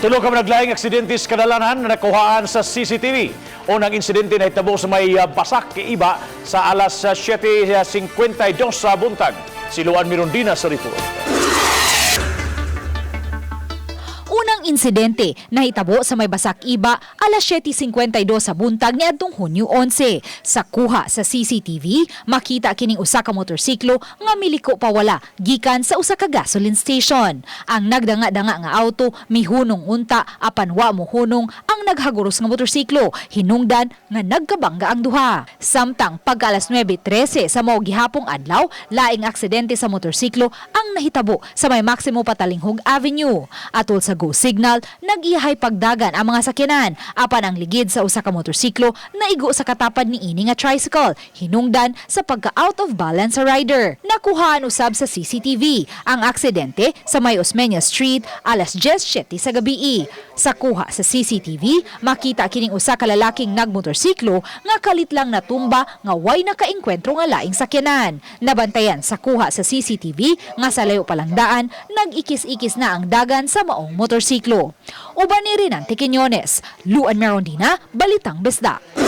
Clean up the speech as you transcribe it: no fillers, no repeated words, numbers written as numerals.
Tulo ka naglaing aksidente sa kadalanan na nakuhaan sa CCTV. Unang insidente na hitabo sa may basak iba sa alas 7:52 sa buntag. Si Luan Mirondina sa report. Unang insidente nahitabo sa may basak iba alas 7:52 sa buntag niadtong Hunyo 11. Sa kuha sa CCTV, makita kining usa ka motorsiklo nga miliko pawala gikan sa usa ka gasoline station. Ang nagdanga-danga nga auto mihunong unta apan wa mo hunong ang naghaguros nga motorsiklo. Hinungdan nga nagkabangga ang duha. Samtang pagka alas 9:13 sa mao gihapong adlaw, laing aksidente sa motorsiklo ang nahitabo sa may Maximo Patalinghog Avenue. Atol sa go signal, nag-iyahay pagdagan ang mga sakyanan. Apan ang ligid sa usa ka motorsiklo naigo sa katapad ni ini nga tricycle. Hinungdan sa pagka-out of balance sa rider. Nakuhaan usab sa CCTV ang aksidente sa may Osmeña Street alas 10:07 sa gabi. Sa kuha sa CCTV, makita kining usa ka lalaking nagmotorsiklo nga kalit lang natumba nga way nakaengkwentro nga laing sakyanan. Nabantayan sa kuha sa CCTV nga sa layo palang daan, nag-ikis-ikis na ang dagan sa maong motorsiklo. Uban ni Rinan Tequeñones, Luan Mirondina, Balitang Besda.